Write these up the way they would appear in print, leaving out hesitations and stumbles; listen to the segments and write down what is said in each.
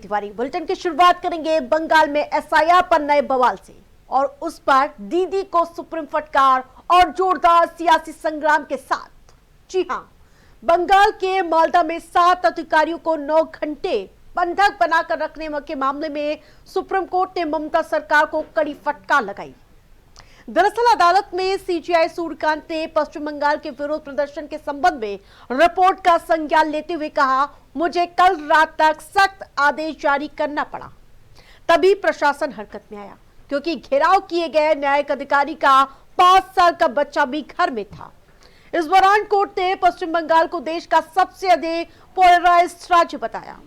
Tiwari bulletin की शुरुआत करेंगे बंगाल में एसआईआर पर नए बवाल से और उस पर दीदी को सुप्रीम फटकार और जोरदार सियासी संग्राम के साथ। जी हां, बंगाल के मालदा में 7 अधिकारियों को 9 घंटे बंधक बनाकर रखने के मामले में सुप्रीम कोर्ट ने ममता सरकार को कड़ी फटकार लगाई। दरअसल अदालत में सीजीआई सूर्यकांत ने पश्चिम बंगाल के विरोध प्रदर्शन के संबंध में रिपोर्ट का संज्ञान लेते हुए कहा, मुझे कल रात तक सख्त आदेश जारी करना पड़ा, तभी प्रशासन हरकत में आया, क्योंकि घेराव किए गए न्यायिक अधिकारी का 5 साल का बच्चा भी घर में था। इस दौरान कोर्ट ने पश्चिम बंगाल को देश का सबसे अधिक पोलराइज्ड राज्य बताया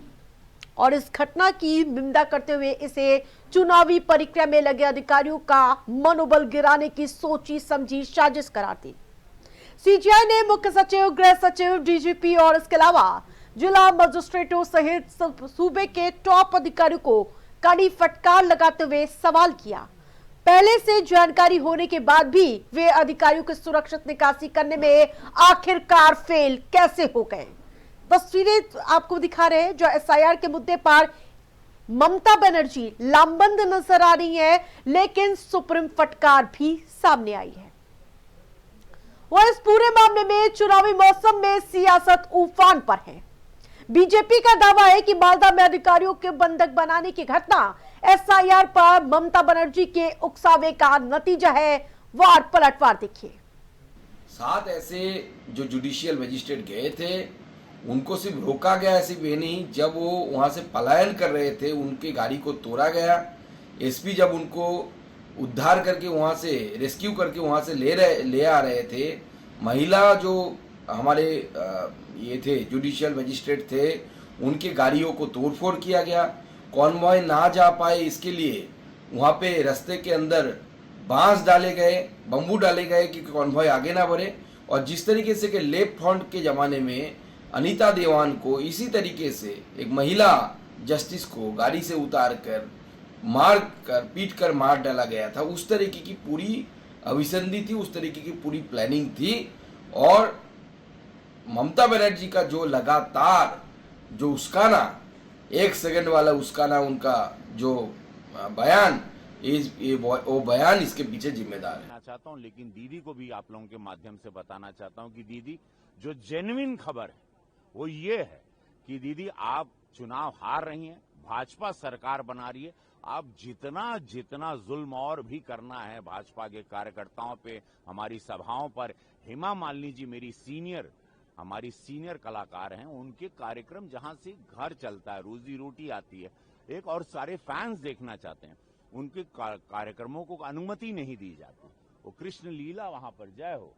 और इस घटना की निंदा करते हुए इसे चुनावी प्रक्रिया में लगे अधिकारियों का मनोबल गिराने की सोची समझी साजिश करार दी। सीजीआई ने मुख्य सचिव, गृह सचिव, डीजीपी और इसके अलावा जिला मजिस्ट्रेटों सहित सूबे के टॉप अधिकारियों को कड़ी फटकार लगाते हुए सवाल किया। पहले से जानकारी होने के बाद भी वे अधिकारियों की सुरक्षित निकासी करने में आखिरकार फेल कैसे हो गए। तस्वीरें आपको दिखा रहे हैं जो एसआईआर के मुद्दे पर ममता बनर्जी लामबंद नजर आ रही है, लेकिन सुप्रीम फटकार भी सामने आई है। वह इस पूरे मामले में चुनावी मौसम में सियासत उफान पर है। बीजेपी का दावा है कि मालदा में अधिकारियों के बंधक बनाने की घटना एसआईआर पर ममता बनर्जी के उकसावे का नतीजा है। वार पलटवार देखिए। 7 ऐसे जो जुडिशियल मजिस्ट्रेट गए थे उनको सिर्फ रोका गया, सिर्फ ये नहीं, जब वो वहाँ से पलायन कर रहे थे उनकी गाड़ी को तोड़ा गया। एसपी जब उनको उद्धार करके वहाँ से रेस्क्यू करके वहाँ से ले आ रहे थे, महिला जो हमारे ये थे जुडिशियल मजिस्ट्रेट थे, उनके गाड़ियों को तोड़फोड़ किया गया। कॉन्वॉय ना जा पाए इसके लिए वहाँ पे रास्ते के अंदर बांस डाले गए, बम्बू डाले गए कि कॉन्वॉय आगे ना बढ़े। और जिस तरीके से कि लेफ्ट फ्रंट के ज़माने में अनीता देवान को इसी तरीके से एक महिला जस्टिस को गाड़ी से उतार कर पीट कर मार डाला गया था, उस तरीके की पूरी अभिसंधि थी, उस तरीके की पूरी प्लानिंग थी। और ममता बनर्जी का जो लगातार जो उस्काना, 1 सेकंड वाला उस्काना, उनका जो बयान, वो बयान इसके पीछे जिम्मेदार है। चाहता हूं, लेकिन दीदी को भी आप लोगों के माध्यम से बताना चाहता हूं कि दीदी, जो जेन्युइन खबर है वो ये है कि दीदी आप चुनाव हार रही हैं, भाजपा सरकार बना रही है। आप जितना जुल्म और भी करना है भाजपा के कार्यकर्ताओं पे, हमारी सभाओं पर, हेमा मालिनी जी हमारी सीनियर कलाकार हैं, उनके कार्यक्रम जहां से घर चलता है, रोजी रोटी आती है, एक और सारे फैंस देखना चाहते हैं, उनके कार्यक्रमों को अनुमति नहीं दी जाती। वो कृष्ण लीला वहां पर, जय हो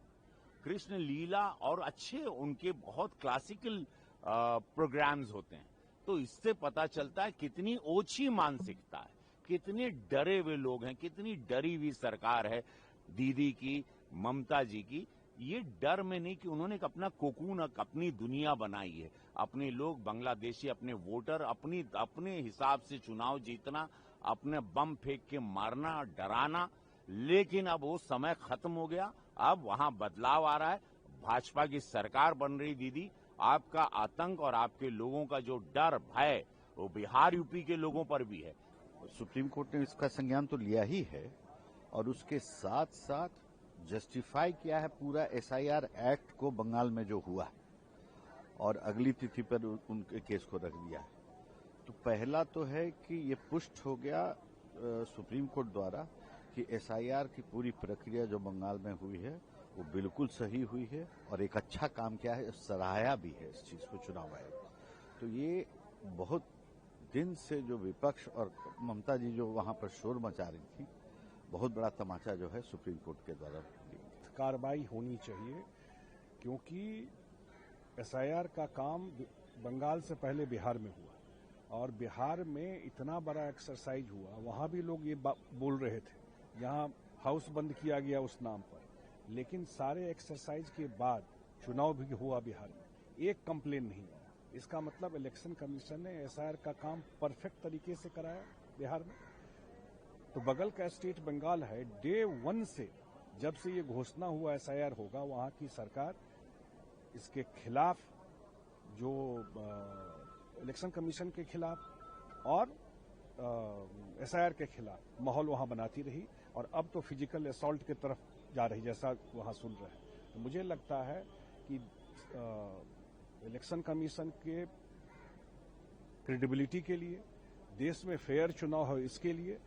कृष्ण लीला, और अच्छे उनके बहुत क्लासिकल प्रोग्राम्स होते हैं। तो इससे पता चलता है कितनी ओछी मानसिकता है, कितने डरे हुए लोग हैं, कितनी डरी हुई सरकार है दीदी की, ममता जी की। ये डर में नहीं कि उन्होंने अपना कोकून, अपनी दुनिया बनाई है, अपने लोग बांग्लादेशी, अपने वोटर अपने हिसाब से चुनाव जीतना, अपने बम फेंक के मारना, डराना। लेकिन अब वो समय खत्म हो गया, अब वहां बदलाव आ रहा है, भाजपा की सरकार बन रही। दीदी, आपका आतंक और आपके लोगों का जो डर, भय, वो बिहार यूपी के लोगों पर भी है। सुप्रीम कोर्ट ने इसका संज्ञान तो लिया ही है और उसके साथ साथ जस्टिफाई किया है पूरा एसआईआर एक्ट को बंगाल में जो हुआ और अगली तिथि पर उनके केस को रख दिया है। तो पहला तो है कि ये पुष्ट हो गया सुप्रीम कोर्ट द्वारा कि एसआईआर की पूरी प्रक्रिया जो बंगाल में हुई है वो बिल्कुल सही हुई है और एक अच्छा काम किया है, सराहाया भी है इस चीज को चुनाव आयोग। तो ये बहुत दिन से जो विपक्ष और ममता जी जो वहां पर शोर मचा रही थी, बहुत बड़ा तमाचा जो है सुप्रीम कोर्ट के द्वारा कार्रवाई होनी चाहिए, क्योंकि एसआईआर का काम बंगाल से पहले बिहार में हुआ और बिहार में इतना बड़ा एक्सरसाइज हुआ, वहां भी लोग ये बोल रहे थे, यहाँ हाउस बंद किया गया उस नाम पर, लेकिन सारे एक्सरसाइज के बाद चुनाव भी हुआ बिहार में, एक कंप्लेन नहीं आया। इसका मतलब इलेक्शन कमीशन ने एसआईआर का काम परफेक्ट तरीके से कराया बिहार में। तो बगल का स्टेट बंगाल है, डे 1 से जब से ये घोषणा हुआ एसआईआर होगा, वहां की सरकार इसके खिलाफ, जो इलेक्शन कमीशन के खिलाफ और एसआईआर के खिलाफ माहौल वहां बनाती रही, और अब तो फिजिकल असॉल्ट की तरफ जा रही, जैसा वहां सुन रहे हैं। तो मुझे लगता है कि इलेक्शन कमीशन के क्रेडिबिलिटी के लिए, देश में फेयर चुनाव हो, इसके लिए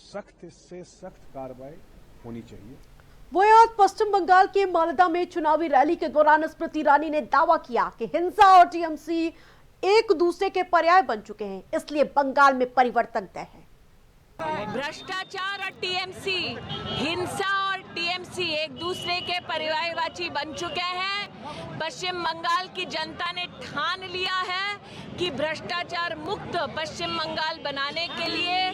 सख्त से सख्त कार्रवाई होनी चाहिए। वहीं आज पश्चिम बंगाल के मालदा में चुनावी रैली के दौरान स्मृति ईरानी ने दावा किया कि हिंसा और टीएमसी एक दूसरे के पर्याय बन चुके हैं, इसलिए बंगाल में परिवर्तन तय है। भ्रष्टाचार और टीएमसी, हिंसा और टीएमसी एक दूसरे के पर्यायवाची बन चुके हैं। पश्चिम बंगाल की जनता ने ठान लिया है कि भ्रष्टाचार मुक्त पश्चिम बंगाल बनाने के लिए,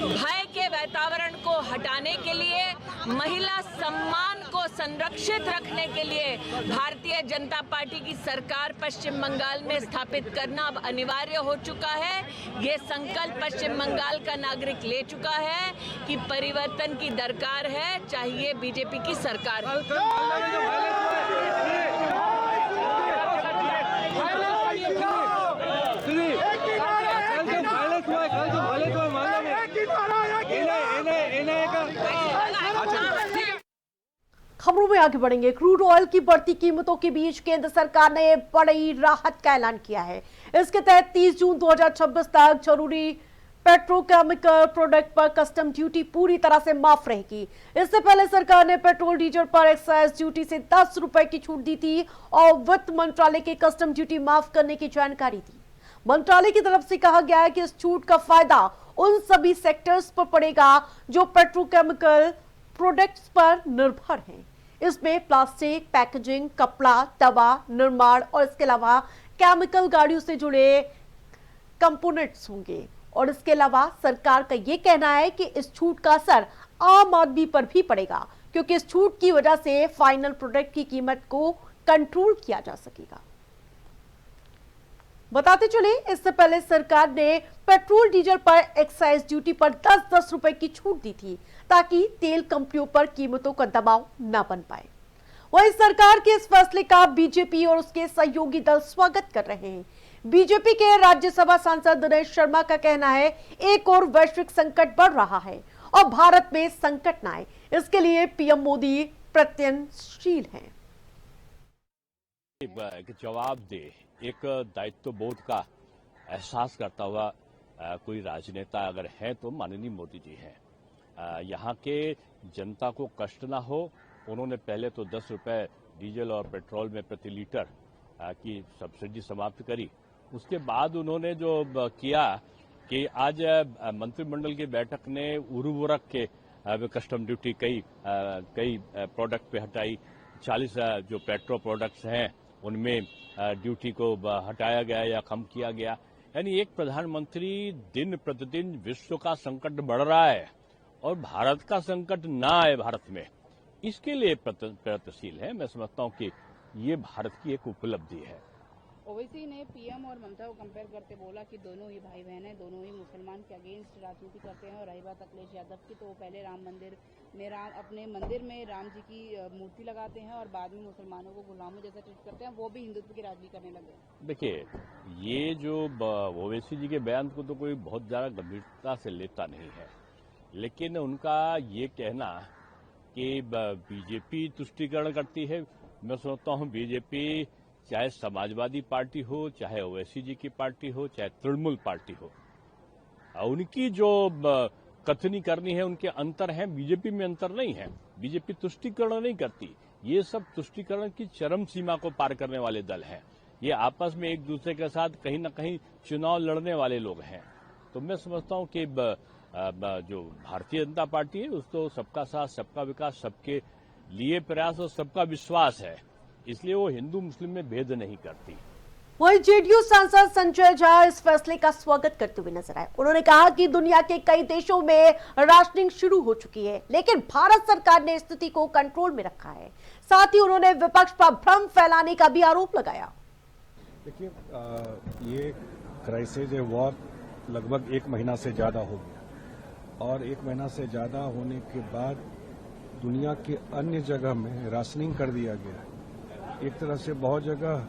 भय के वातावरण को हटाने के लिए, महिला सम्मान को संरक्षित रखने के लिए भारतीय जनता पार्टी की सरकार पश्चिम बंगाल में स्थापित करना अब अनिवार्य हो चुका है। ये संकल्प पश्चिम बंगाल का नागरिक ले चुका है कि परिवर्तन की दरकार है, चाहिए बीजेपी की सरकार। खबरों में आगे बढ़ेंगे। क्रूड ऑयल की बढ़ती कीमतों के बीच केंद्र सरकार ने बड़ी राहत का ऐलान किया है। इसके तहत 30 जून 2026 तक जरूरी पेट्रोकेमिकल प्रोडक्ट पर कस्टम ड्यूटी पूरी तरह से माफ रहेगी। इससे पहले सरकार ने पेट्रोल डीजल पर एक्साइज ड्यूटी से 10 रुपए की छूट दी थी और वित्त मंत्रालय की कस्टम ड्यूटी माफ करने की जानकारी दी। मंत्रालय की तरफ से कहा गया है कि इस छूट का फायदा उन सभी सेक्टर्स पर पड़ेगा जो पेट्रोकेमिकल प्रोडक्ट्स पर निर्भर हैं। इसमें प्लास्टिक, पैकेजिंग, कपड़ा, दवा, निर्माण और इसके अलावा केमिकल गाड़ियों से जुड़े कंपोनेंट्स होंगे। और इसके अलावा सरकार का यह कहना है कि इस छूट का असर आम आदमी पर भी पड़ेगा, क्योंकि इस छूट की वजह से फाइनल प्रोडक्ट की कीमत को कंट्रोल किया जा सकेगा। बताते चले, इससे पहले सरकार ने पेट्रोल डीजल पर एक्साइज ड्यूटी पर 10-10 रुपए की छूट दी थी, ताकि तेल कंपनियों पर कीमतों का दबाव न बन पाए। वहीं सरकार के इस फैसले का बीजेपी और उसके सहयोगी दल स्वागत कर रहे हैं। बीजेपी के राज्यसभा सांसद दिनेश शर्मा का कहना है, एक और वैश्विक संकट बढ़ रहा है और भारत में संकट न आए, इसके लिए पीएम मोदी प्रयत्नशील हैं। एक जवाब दे, एक दायित्व बोध का एहसास करता हुआ कोई राजनेता अगर है तो माननीय मोदी जी हैं। यहाँ के जनता को कष्ट ना हो, उन्होंने पहले तो 10 रुपए डीजल और पेट्रोल में प्रति लीटर की सब्सिडी समाप्त करी। उसके बाद उन्होंने जो किया कि आज मंत्रिमंडल की बैठक ने उर्वरक के कस्टम ड्यूटी कई प्रोडक्ट पे हटाई। 40 जो पेट्रो प्रोडक्ट्स हैं उनमें ड्यूटी को हटाया गया या कम किया गया। यानी एक प्रधानमंत्री दिन प्रतिदिन विश्व का संकट बढ़ रहा है और भारत का संकट ना आए भारत में, इसके लिए प्रयत्नशील है। मैं समझता हूं कि ये भारत की एक उपलब्धि है। ओवैसी ने पीएम और ममता को कंपेयर करते बोला कि दोनों ही भाई बहन हैं, दोनों ही मुसलमान के अगेंस्ट राजनीति करते हैं। और रही बात अखिलेश यादव की, तो वो पहले राम मंदिर में अपने मंदिर में राम जी की मूर्ति लगाते हैं और बाद में मुसलमानों को गुलामों जैसा ट्रीट करते हैं। वो भी हिंदुत्व की राजनीति करने लगे। देखिए, ये जो ओवैसी जी के बयान को तो कोई बहुत ज्यादा गंभीरता से लेता नहीं है, लेकिन उनका ये कहना कि बीजेपी तुष्टीकरण करती है, मैं समझता हूँ बीजेपी चाहे समाजवादी पार्टी हो, चाहे ओवैसी जी की पार्टी हो, चाहे तृणमूल पार्टी हो, उनकी जो कथनी करनी है उनके अंतर हैं, बीजेपी में अंतर नहीं है। बीजेपी तुष्टीकरण नहीं करती, ये सब तुष्टीकरण की चरम सीमा को पार करने वाले दल हैं। ये आपस में एक दूसरे के साथ कहीं न कहीं चुनाव लड़ने वाले लोग हैं। तो मैं समझता हूँ कि जो भारतीय जनता पार्टी है उसको सबका साथ, सबका विकास, सबके लिए प्रयास और सबका विश्वास है, इसलिए वो हिंदू मुस्लिम में भेद नहीं करती। वहीं जेडीयू सांसद संजय झा इस फैसले का स्वागत करते हुए नजर आए। उन्होंने कहा कि दुनिया के कई देशों में राशनिंग शुरू हो चुकी है, लेकिन भारत सरकार ने स्थिति को कंट्रोल में रखा है। साथ ही उन्होंने विपक्ष पर भ्रम फैलाने का भी आरोप लगाया। देखिए, ये क्राइसिस, ये वॉर लगभग 1 महीना से ज्यादा हो गया, और 1 महीना से ज्यादा होने के बाद दुनिया के अन्य जगह में राशनिंग कर दिया गया है। एक तरह से बहुत जगह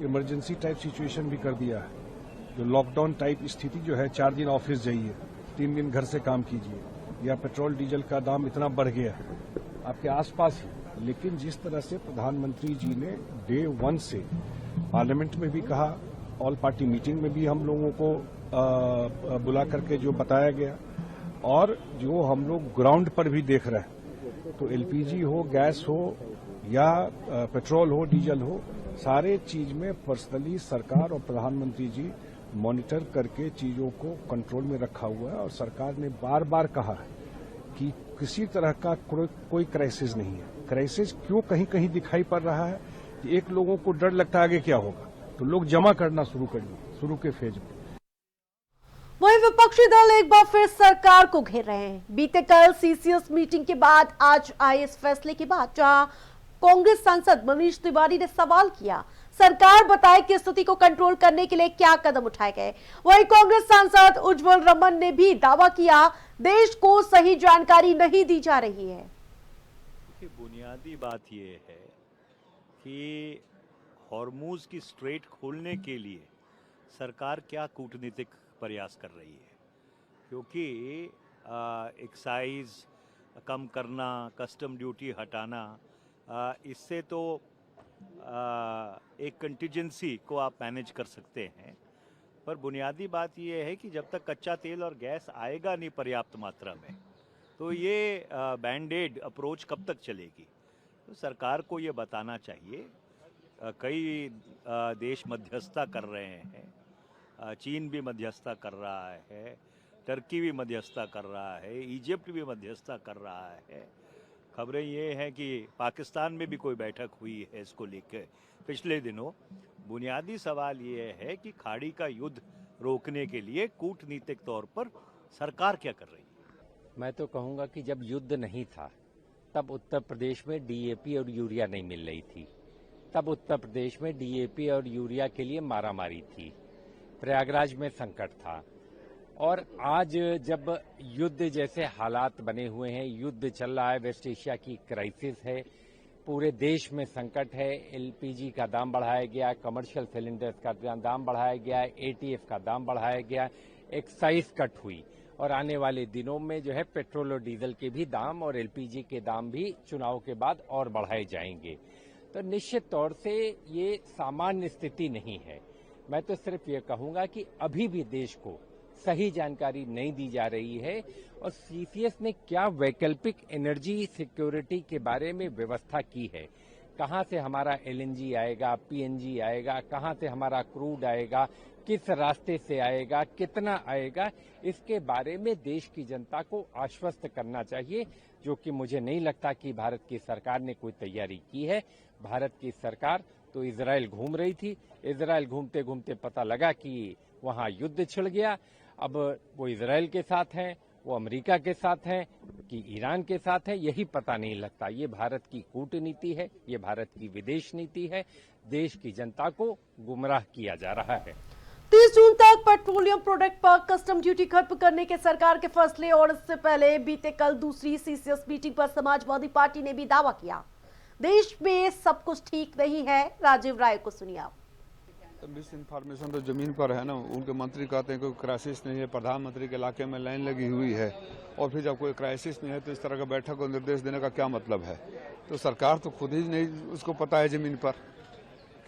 इमरजेंसी टाइप सिचुएशन भी कर दिया है। जो लॉकडाउन टाइप स्थिति जो है, 4 दिन ऑफिस जाइए, 3 दिन घर से काम कीजिए, या पेट्रोल डीजल का दाम इतना बढ़ गया है आपके आसपास ही। लेकिन जिस तरह से प्रधानमंत्री जी ने डे 1 से पार्लियामेंट में भी कहा, ऑल पार्टी मीटिंग में भी हम लोगों को बुला करके जो बताया गया, और जो हम लोग ग्राउंड पर भी देख रहे हैं, तो एलपीजी हो, गैस हो या पेट्रोल हो, डीजल हो, सारे चीज में पर्सनली सरकार और प्रधानमंत्री जी मॉनिटर करके चीजों को कंट्रोल में रखा हुआ है। और सरकार ने बार बार कहा है कि किसी तरह का कोई क्राइसिस नहीं है। क्राइसिस क्यों कहीं कहीं दिखाई पड़ रहा है कि एक लोगों को डर लगता है आगे क्या होगा, तो लोग जमा करना शुरू कर दिए शुरू के फेज में। वहीं विपक्षी दल एक बार फिर सरकार को घेर रहे हैं। बीते कल सीसीएस मीटिंग के बाद आज आए इस फैसले के बाद जहां कांग्रेस सांसद मनीष तिवारी ने सवाल किया, सरकार बताए कि स्थिति को कंट्रोल करने के लिए क्या कदम उठाए गए। वहीं कांग्रेस सांसद उज्जवल रमन ने भी दावा किया, देश को सही जानकारी नहीं दी जा रही है। बुनियादी बात यह है कि हॉर्मूज की स्ट्रेट खोलने के लिए सरकार क्या कूटनीतिक प्रयास कर रही है, क्योंकि एक्साइज कम करना, कस्टम ड्यूटी हटाना, इससे तो एक कंटिजेंसी को आप मैनेज कर सकते हैं, पर बुनियादी बात यह है कि जब तक कच्चा तेल और गैस आएगा नहीं पर्याप्त मात्रा में, तो ये बैंडेड अप्रोच कब तक चलेगी। तो सरकार को ये बताना चाहिए। कई देश मध्यस्थता कर रहे हैं, चीन भी मध्यस्थता कर रहा है, टर्की भी मध्यस्थता कर रहा है, इजिप्ट भी मध्यस्थता कर रहा है। खबरें ये हैं कि पाकिस्तान में भी कोई बैठक हुई है इसको लेकर पिछले दिनों। बुनियादी सवाल ये है कि खाड़ी का युद्ध रोकने के लिए कूटनीतिक तौर पर सरकार क्या कर रही है। मैं तो कहूँगा कि जब युद्ध नहीं था तब उत्तर प्रदेश में डीएपी और यूरिया नहीं मिल रही थी, तब उत्तर प्रदेश में डीएपी और यूरिया के लिए मारामारी थी, प्रयागराज में संकट था। और आज जब युद्ध जैसे हालात बने हुए हैं, युद्ध चल रहा है, वेस्ट एशिया की क्राइसिस है, पूरे देश में संकट है, एलपीजी का दाम बढ़ाया गया, कमर्शियल सिलेंडर्स का दाम बढ़ाया गया, एटीएफ का दाम बढ़ाया गया, एक्साइज कट हुई, और आने वाले दिनों में जो है पेट्रोल और डीजल के भी दाम और एलपीजी के दाम भी चुनाव के बाद और बढ़ाए जाएंगे। तो निश्चित तौर से ये सामान्य स्थिति नहीं है। मैं तो सिर्फ ये कहूंगा कि अभी भी देश को सही जानकारी नहीं दी जा रही है, और सीसीएस ने क्या वैकल्पिक एनर्जी सिक्योरिटी के बारे में व्यवस्था की है, कहां से हमारा एलएनजी आएगा, पीएनजी आएगा, कहां से हमारा क्रूड आएगा, किस रास्ते से आएगा, कितना आएगा, इसके बारे में देश की जनता को आश्वस्त करना चाहिए, जो कि मुझे नहीं लगता कि भारत की सरकार ने कोई तैयारी की है। भारत की सरकार तो इजराइल घूम रही थी, इजराइल घूमते घूमते पता लगा कि वहां युद्ध छिड़ गया। अब वो इजराइल के साथ हैं, वो अमेरिका के साथ हैं कि ईरान के साथ हैं, यही पता नहीं लगता। ये भारत की कूटनीति है, ये भारत की विदेश नीति है, देश की जनता को गुमराह किया जा रहा है। 30 जून तक पेट्रोलियम प्रोडक्ट पर कस्टम ड्यूटी खत्म करने के सरकार के फैसले और इससे पहले बीते कल दूसरी सीसीएस मीटिंग पर समाजवादी पार्टी ने भी दावा किया, देश में सब कुछ ठीक नहीं है। राजीव राय को सुनिए आप। मिस इन्फॉर्मेशन तो जमीन पर है ना। उनके मंत्री कहते हैं कोई क्राइसिस नहीं है, प्रधानमंत्री के इलाके में लाइन लगी हुई है, और फिर जब कोई क्राइसिस नहीं है तो इस तरह का बैठक को निर्देश देने का क्या मतलब है। तो सरकार तो खुद ही नहीं उसको पता है जमीन पर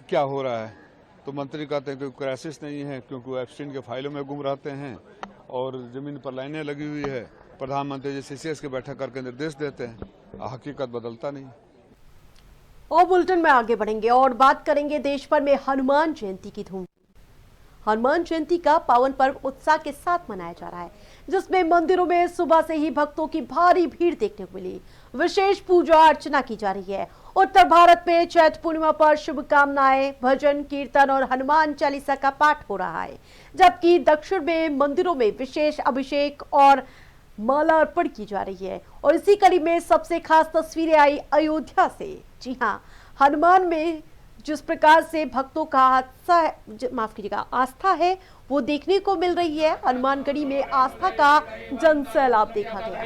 क्या हो रहा है। तो मंत्री कहते हैं कोई क्राइसिस नहीं है क्योंकि वो एब्सटीन के फाइलों में गुम रहते हैं और जमीन पर लाइनें लगी हुई है। प्रधानमंत्री जी सीसीएस की बैठक करके निर्देश देते हैं, हकीकत बदलता नहीं। और बुलेटिन में आगे बढ़ेंगे और बात करेंगे देश भर में हनुमान जयंती की धूम। हनुमान जयंती का पावन पर्व उत्साह के साथ मनाया जा रहा है, जिसमें मंदिरों में सुबह से ही भक्तों की भारी भीड़ देखने को मिली। विशेष पूजा अर्चना की जा रही है। उत्तर भारत में चैत्र पूर्णिमा पर शुभकामनाएं, भजन कीर्तन और हनुमान चालीसा का पाठ हो रहा है, जबकि दक्षिण में मंदिरों में विशेष अभिषेक और माला अर्पण की जा रही है। और इसी कड़ी में सबसे खास तस्वीरें आई अयोध्या से। जी हाँ, हनुमान में जिस प्रकार से भक्तों का आस्था है, वो देखने को मिल रही है। हनुमानगढ़ी में आस्था का जनसैलाब देखा गया।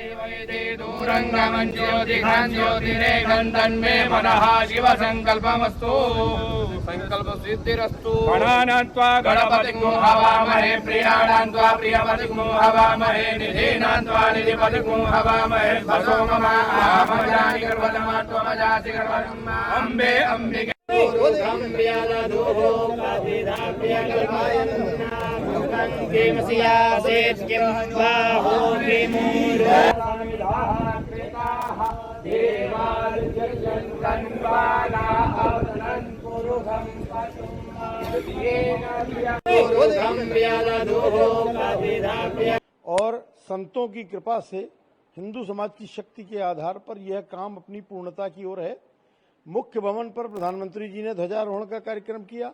शिव संकल्पमस्तु संकल्प सिद्धिरस्तु गणपतिं हवामहे प्रियाणां त्वा प्रियपतिं हवामहे निधीनां त्वा निधिपतिं हवामहे वसो मम आमजानि गर्भधमा त्वमजासि गर्भधम् अम्बे अम्बिके और संतों की कृपा से हिंदू समाज की शक्ति के आधार पर यह काम अपनी पूर्णता की ओर है। मुख्य भवन पर प्रधानमंत्री जी ने ध्वजारोहण का कार्यक्रम किया।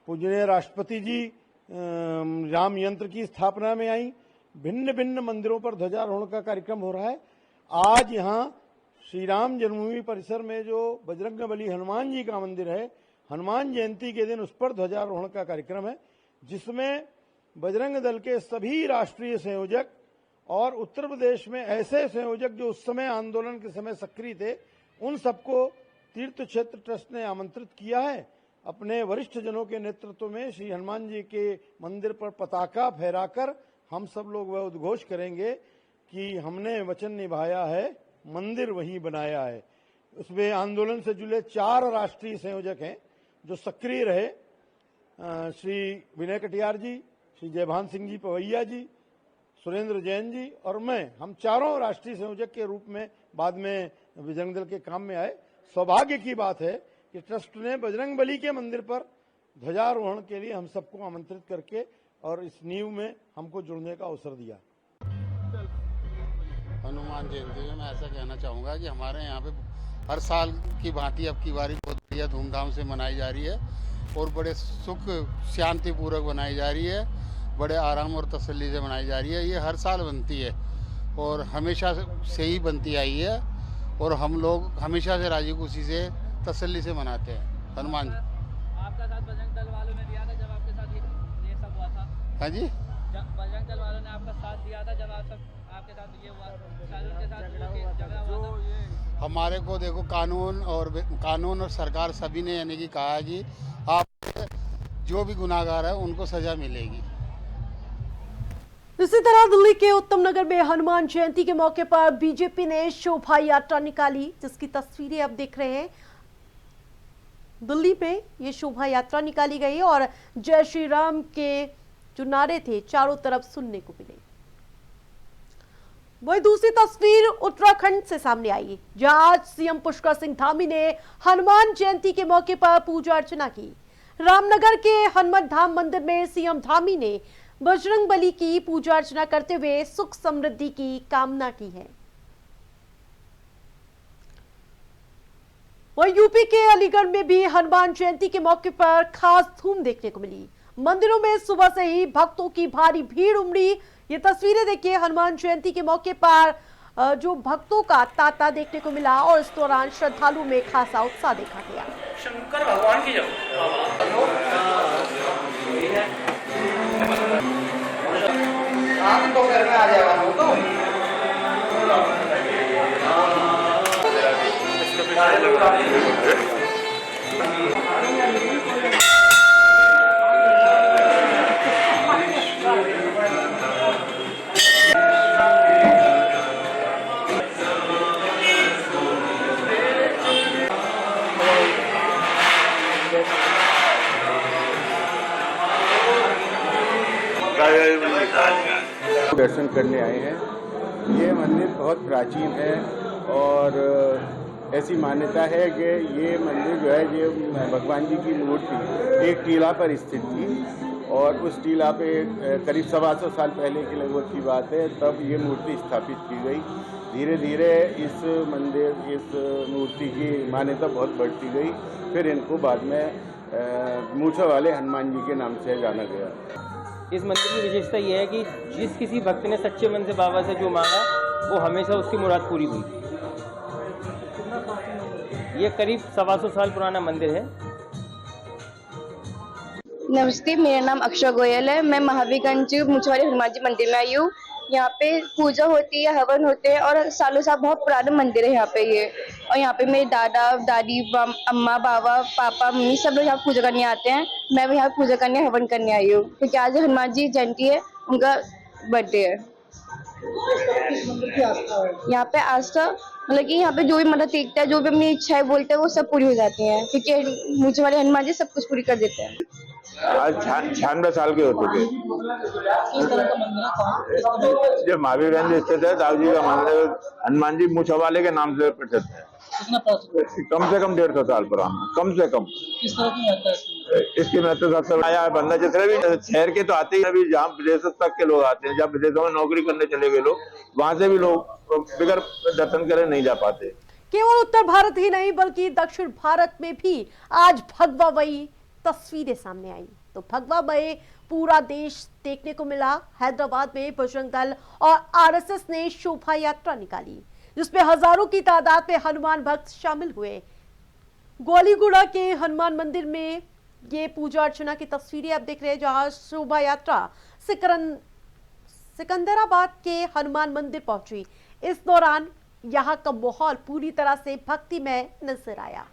पूजनीय राष्ट्रपति जी राम यंत्र की स्थापना में आई। भिन्न भिन्न मंदिरों पर ध्वजारोहण का कार्यक्रम हो रहा है। आज यहाँ श्री राम जन्मभूमि परिसर में जो बजरंगबली हनुमान जी का मंदिर है, हनुमान जयंती के दिन उस पर ध्वजारोहण का कार्यक्रम है, जिसमें बजरंग दल के सभी राष्ट्रीय संयोजक और उत्तर प्रदेश में ऐसे संयोजक जो उस समय आंदोलन के समय सक्रिय थे, उन सबको तीर्थ क्षेत्र ट्रस्ट ने आमंत्रित किया है। अपने वरिष्ठ जनों के नेतृत्व में श्री हनुमान जी के मंदिर पर पताका फहराकर हम सब लोग वह उद्घोष करेंगे कि हमने वचन निभाया है, मंदिर वहीं बनाया है। उसमें आंदोलन से जुड़े 4 राष्ट्रीय संयोजक हैं जो सक्रिय रहे, श्री विनय कटियार जी, श्री जयभान सिंह जी पवैया जी, सुरेंद्र जैन जी और मैं, हम चारों राष्ट्रीय संयोजक के रूप में बाद में बजरंग दल के काम में आए। सौभाग्य की बात है कि ट्रस्ट ने बजरंगबली के मंदिर पर ध्वजारोहण के लिए हम सबको आमंत्रित करके और इस नींव में हमको जुड़ने का अवसर दिया। हनुमान जयंती में मैं ऐसा कहना चाहूँगा कि हमारे यहाँ पे हर साल की भांति अब की बारी बहुत बढ़िया धूमधाम से मनाई जा रही है और बड़े सुख शांति पूर्वक बनाई जा रही है, बड़े आराम और तसल्ली से मनाई जा रही है। ये हर साल बनती है और हमेशा से ही बनती आई है और हम लोग हमेशा से राजी खुशी से तसल्ली से मनाते हैं। हनुमान जी आपका साथ बजरंग दल वालों ने दिया था जब आपके साथ ये सब हुआ था? हाँ जी, बजरंग दल वालों ने आपका साथ दिया था जब आपके साथ ये हुआ, उनके साथ झगड़ा हुआ था? हमारे को देखो कानून और सरकार सभी ने यानी कि कहा है कि आप जो भी गुनाहगार है उनको सजा मिलेगी। इसी तरह दिल्ली के उत्तम नगर में हनुमान जयंती के मौके पर बीजेपी ने शोभा यात्रा निकाली, जिसकी तस्वीरें आप देख रहे हैं। दिल्ली में ये शोभा यात्रा निकाली गई और जय श्री राम के जो नारे थे चारों तरफ सुनने को मिले। वही दूसरी तस्वीर उत्तराखंड से सामने आई, जहां आज सीएम पुष्कर सिंह धामी ने हनुमान जयंती के मौके पर पूजा अर्चना की। रामनगर के हनुमत धाम मंदिर में सीएम धामी ने बजरंगबली की पूजा अर्चना करते हुए सुख समृद्धि की कामना की है। वहीं यूपी के अलीगढ़ में भी हनुमान जयंती के मौके पर खास धूम देखने को मिली। मंदिरों में सुबह से ही भक्तों की भारी भीड़ उमड़ी। ये तस्वीरें देखिए, हनुमान जयंती के मौके पर जो भक्तों का तांता देखने को मिला और इस दौरान श्रद्धालुओं में खासा उत्साह देखा गया। शंकर भगवान की आप तो घर में आ जाएगा दर्शन करने आए हैं। ये मंदिर बहुत प्राचीन है और ऐसी मान्यता है कि ये मंदिर जो है ये भगवान जी की मूर्ति एक टीला पर स्थित थी और उस टीला पे करीब 125 साल पहले की लगभग की बात है, तब ये मूर्ति स्थापित की गई। धीरे धीरे इस मूर्ति की मान्यता बहुत बढ़ती गई, फिर इनको बाद में मूछों वाले हनुमान जी के नाम से जाना गया। इस मंदिर की विशेषता यह है कि जिस किसी भक्त ने सच्चे मन से बाबा से जो मांगा वो हमेशा उसकी मुराद पूरी हुई। ये करीब 125 साल पुराना मंदिर है। नमस्ते, मेरा नाम अक्षय गोयल है। मैं महावीरगंज मुछवारी हनुमान जी मंदिर में आई हूँ। यहाँ पे पूजा होती है, हवन होते हैं और सालों साल बहुत पुराना मंदिर है यहाँ पे ये। और यहाँ पे मेरे दादा दादी अम्मा बाबा पापा मम्मी सब लोग यहाँ पूजा करने आते हैं। मैं भी यहाँ पूजा करने हवन करने आई हूँ क्योंकि आज हनुमान जी जयंती है, उनका बर्थडे है। यहाँ पे आस्था मतलब कि यहाँ पे जो भी मदद देखता है, जो भी अपनी इच्छाएं बोलते हैं, वो सब पूरी हो जाती हैं क्योंकि मुझे वाले हनुमान जी सब कुछ पूरी कर देते हैं। आज 96 साल के हो चुके। जो महावीरगंज स्थित है दाऊ जी का मंदिर, हनुमान जी मूछ वाले के नाम से प्रसिद्ध है। कम से कम 150 साल पुराना, कम से कम। इसकी महत्व सबसे आया है बंदा जितने भी शहर के तो आते ही, अभी जहाँ विदेश तक के लोग आते हैं, जब विदेशों में नौकरी करने चले गए लोग, वहां से भी लोग बिगर दर्शन करे नहीं जा पाते। केवल उत्तर भारत ही नहीं बल्कि दक्षिण भारत में भी आज भगवा वही तस्वीरें सामने आई। तो भगवा वही पूरा देश देखने को मिला। हैदराबाद में बजरंग दल और आरएसएस ने शोभा यात्रा निकाली जिसमें हजारों की तादाद में हनुमान भक्त शामिल हुए। ग्वालीगुड़ा के हनुमान मंदिर में ये पूजा अर्चना की तस्वीरें आप देख रहे हैं, जहां शोभा यात्रा सिकंदराबाद के हनुमान मंदिर पहुंची। इस दौरान यहां का माहौल पूरी तरह से भक्तिमय नजर आया।